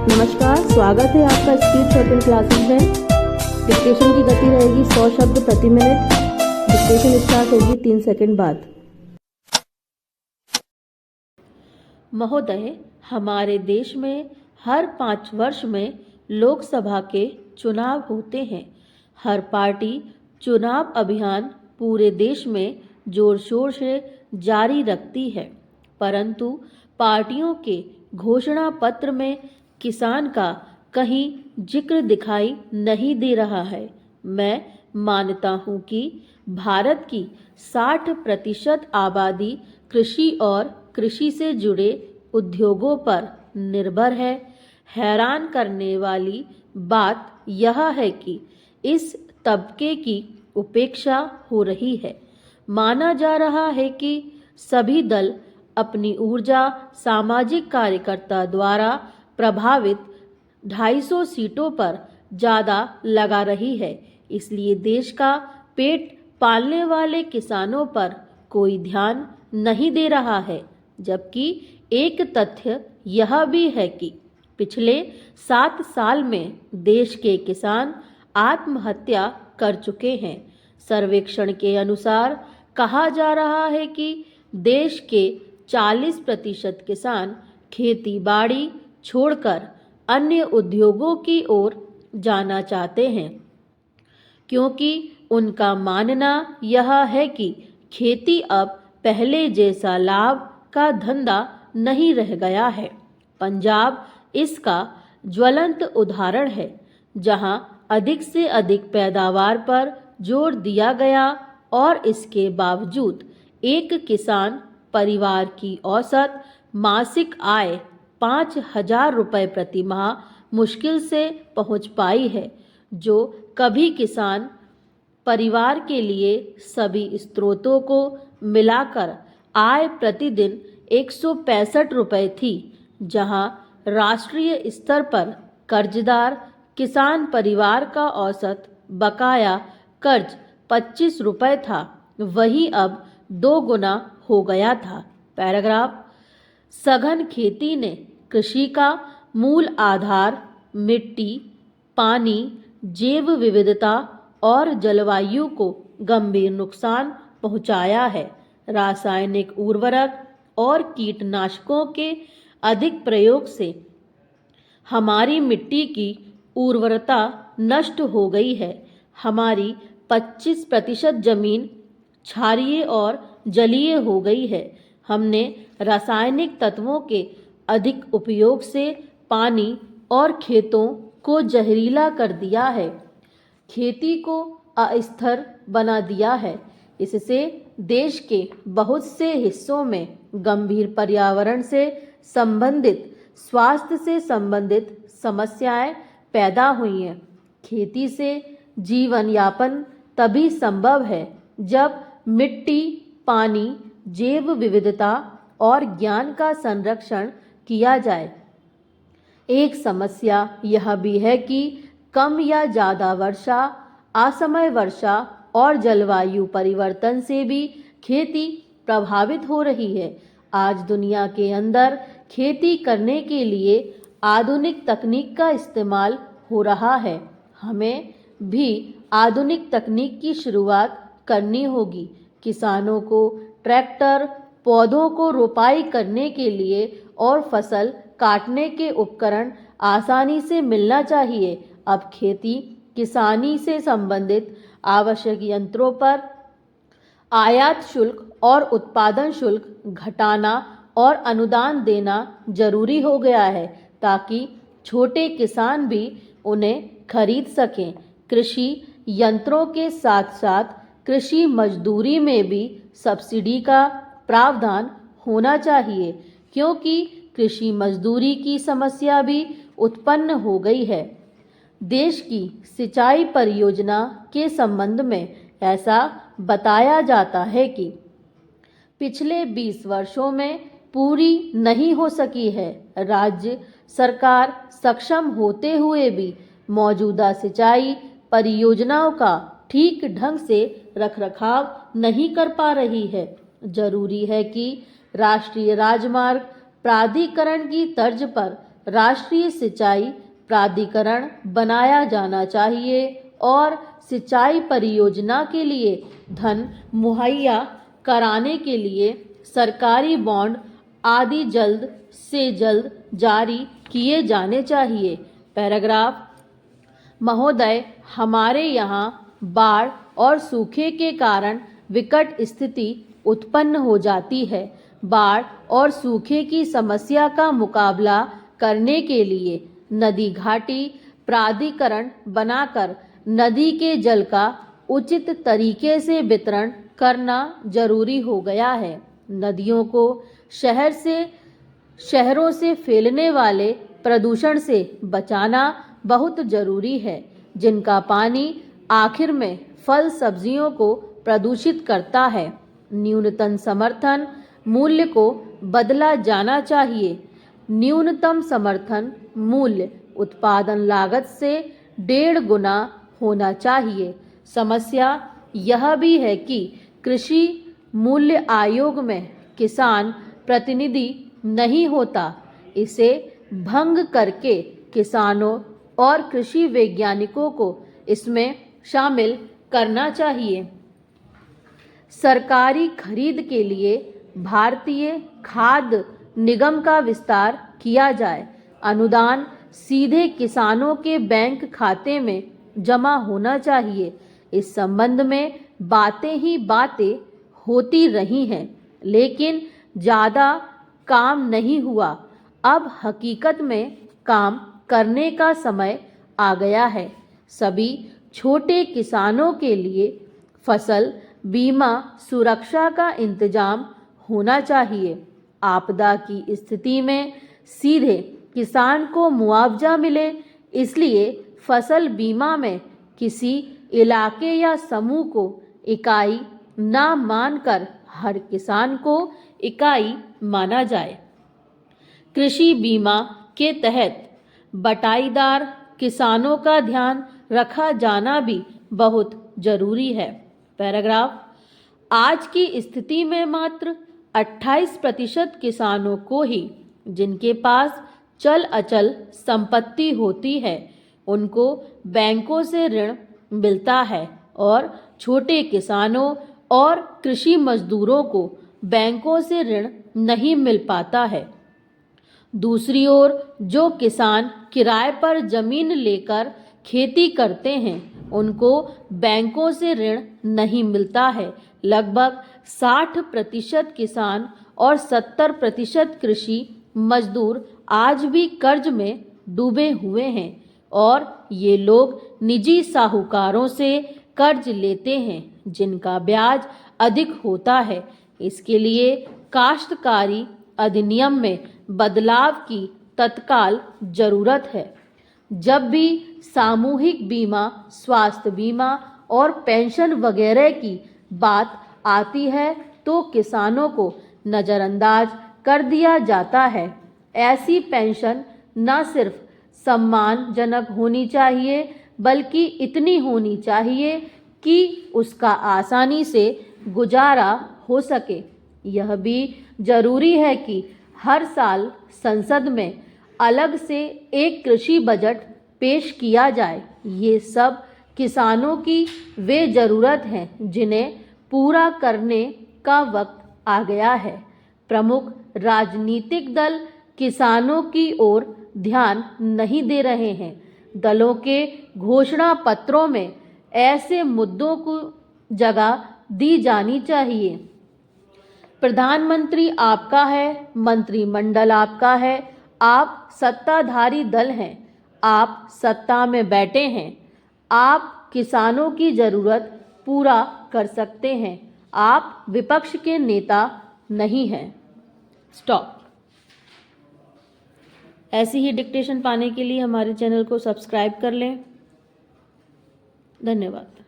नमस्कार, स्वागत है आपका स्पीड शॉर्टन क्लासेस में। डिक्टेशन की गति रहेगी 100 शब्द प्रति मिनट। डिक्टेशन स्टार्ट होगी 3 सेकंड बाद। महोदय, हमारे देश में हर 5 वर्ष में लोकसभा के चुनाव होते हैं। हर पार्टी चुनाव अभियान पूरे देश में जोर शोर से जारी रखती है, परंतु पार्टियों के घोषणा पत्र में किसान का कहीं जिक्र दिखाई नहीं दे रहा है। मैं मानता हूं कि भारत की 60% आबादी कृषि और कृषि से जुड़े उद्योगों पर निर्भर है। हैरान करने वाली बात यह है कि इस तबके की उपेक्षा हो रही है। माना जा रहा है कि सभी दल अपनी ऊर्जा सामाजिक कार्यकर्ता द्वारा प्रभावित 250 सीटों पर ज़्यादा लगा रही है, इसलिए देश का पेट पालने वाले किसानों पर कोई ध्यान नहीं दे रहा है। जबकि एक तथ्य यह भी है कि पिछले 7 साल में देश के किसान आत्महत्या कर चुके हैं। सर्वेक्षण के अनुसार कहा जा रहा है कि देश के 40% किसान खेती बाड़ी छोड़कर अन्य उद्योगों की ओर जाना चाहते हैं, क्योंकि उनका मानना यह है कि खेती अब पहले जैसा लाभ का धंधा नहीं रह गया है। पंजाब इसका ज्वलंत उदाहरण है, जहां अधिक से अधिक पैदावार पर जोर दिया गया और इसके बावजूद एक किसान परिवार की औसत मासिक आय 5,000 रुपये प्रति माह मुश्किल से पहुंच पाई है, जो कभी किसान परिवार के लिए सभी स्रोतों को मिलाकर आय प्रतिदिन 165 रुपये थी। जहां राष्ट्रीय स्तर पर कर्जदार किसान परिवार का औसत बकाया कर्ज 25 रुपये था, वही अब 2 गुना हो गया था। पैराग्राफ। सघन खेती ने कृषि का मूल आधार मिट्टी, पानी, जैव विविधता और जलवायु को गंभीर नुकसान पहुंचाया है। रासायनिक उर्वरक और कीटनाशकों के अधिक प्रयोग से हमारी मिट्टी की उर्वरता नष्ट हो गई है। हमारी 25% जमीन क्षारीय और जलीय हो गई है। हमने रासायनिक तत्वों के अधिक उपयोग से पानी और खेतों को जहरीला कर दिया है, खेती को अस्थिर बना दिया है। इससे देश के बहुत से हिस्सों में गंभीर पर्यावरण से संबंधित, स्वास्थ्य से संबंधित समस्याएं पैदा हुई हैं। खेती से जीवन यापन तभी संभव है जब मिट्टी, पानी, जैव विविधता और ज्ञान का संरक्षण किया जाए। एक समस्या यह भी है कि कम या ज़्यादा वर्षा, असमय वर्षा और जलवायु परिवर्तन से भी खेती प्रभावित हो रही है। आज दुनिया के अंदर खेती करने के लिए आधुनिक तकनीक का इस्तेमाल हो रहा है। हमें भी आधुनिक तकनीक की शुरुआत करनी होगी। किसानों को ट्रैक्टर, पौधों को रोपाई करने के लिए और फसल काटने के उपकरण आसानी से मिलना चाहिए। अब खेती किसानी से संबंधित आवश्यक यंत्रों पर आयात शुल्क और उत्पादन शुल्क घटाना और अनुदान देना जरूरी हो गया है, ताकि छोटे किसान भी उन्हें खरीद सकें। कृषि यंत्रों के साथ साथ कृषि मजदूरी में भी सब्सिडी का प्रावधान होना चाहिए, क्योंकि कृषि मजदूरी की समस्या भी उत्पन्न हो गई है। देश की सिंचाई परियोजना के संबंध में ऐसा बताया जाता है कि पिछले 20 वर्षों में पूरी नहीं हो सकी है। राज्य सरकार सक्षम होते हुए भी मौजूदा सिंचाई परियोजनाओं का ठीक ढंग से रखरखाव नहीं कर पा रही है। जरूरी है कि राष्ट्रीय राजमार्ग प्राधिकरण की तर्ज पर राष्ट्रीय सिंचाई प्राधिकरण बनाया जाना चाहिए और सिंचाई परियोजना के लिए धन मुहैया कराने के लिए सरकारी बॉन्ड आदि जल्द से जल्द जारी किए जाने चाहिए। पैराग्राफ। महोदय, हमारे यहाँ बाढ़ और सूखे के कारण विकट स्थिति उत्पन्न हो जाती है। बाढ़ और सूखे की समस्या का मुकाबला करने के लिए नदी घाटी प्राधिकरण बनाकर नदी के जल का उचित तरीके से वितरण करना जरूरी हो गया है। नदियों को शहरों से फैलने वाले प्रदूषण से बचाना बहुत जरूरी है, जिनका पानी आखिर में फल सब्जियों को प्रदूषित करता है। न्यूनतम समर्थन मूल्य को बदला जाना चाहिए। न्यूनतम समर्थन मूल्य उत्पादन लागत से 1.5 गुना होना चाहिए। समस्या यह भी है कि कृषि मूल्य आयोग में किसान प्रतिनिधि नहीं होता। इसे भंग करके किसानों और कृषि वैज्ञानिकों को इसमें शामिल करना चाहिए। सरकारी खरीद के लिए भारतीय खाद्य निगम का विस्तार किया जाए। अनुदान सीधे किसानों के बैंक खाते में जमा होना चाहिए। इस संबंध में बातें ही बातें होती रही हैं, लेकिन ज़्यादा काम नहीं हुआ। अब हकीकत में काम करने का समय आ गया है। सभी छोटे किसानों के लिए फसल बीमा सुरक्षा का इंतजाम होना चाहिए। आपदा की स्थिति में सीधे किसान को मुआवजा मिले, इसलिए फसल बीमा में किसी इलाके या समूह को इकाई ना मानकर हर किसान को इकाई माना जाए। कृषि बीमा के तहत बटाईदार किसानों का ध्यान रखा जाना भी बहुत जरूरी है। पैराग्राफ। आज की स्थिति में मात्र 28% किसानों को ही, जिनके पास चल अचल संपत्ति होती है, उनको बैंकों से ऋण मिलता है और छोटे किसानों और कृषि मजदूरों को बैंकों से ऋण नहीं मिल पाता है। दूसरी ओर जो किसान किराए पर जमीन लेकर खेती करते हैं, उनको बैंकों से ऋण नहीं मिलता है। लगभग 60% किसान और 70% कृषि मजदूर आज भी कर्ज में डूबे हुए हैं और ये लोग निजी साहूकारों से कर्ज लेते हैं, जिनका ब्याज अधिक होता है। इसके लिए काश्तकारी अधिनियम में बदलाव की तत्काल जरूरत है। जब भी सामूहिक बीमा, स्वास्थ्य बीमा और पेंशन वगैरह की बात आती है तो किसानों को नज़रअंदाज कर दिया जाता है। ऐसी पेंशन न सिर्फ सम्मानजनक होनी चाहिए, बल्कि इतनी होनी चाहिए कि उसका आसानी से गुजारा हो सके। यह भी जरूरी है कि हर साल संसद में अलग से एक कृषि बजट पेश किया जाए। ये सब किसानों की वे ज़रूरत हैं जिन्हें पूरा करने का वक्त आ गया है। प्रमुख राजनीतिक दल किसानों की ओर ध्यान नहीं दे रहे हैं। दलों के घोषणा पत्रों में ऐसे मुद्दों को जगह दी जानी चाहिए। प्रधानमंत्री आपका है, मंत्रिमंडल आपका है, आप सत्ताधारी दल हैं, आप सत्ता में बैठे हैं, आप किसानों की ज़रूरत पूरा कर सकते हैं, आप विपक्ष के नेता नहीं हैं। स्टॉप। ऐसी ही डिक्टेशन पाने के लिए हमारे चैनल को सब्सक्राइब कर लें। धन्यवाद।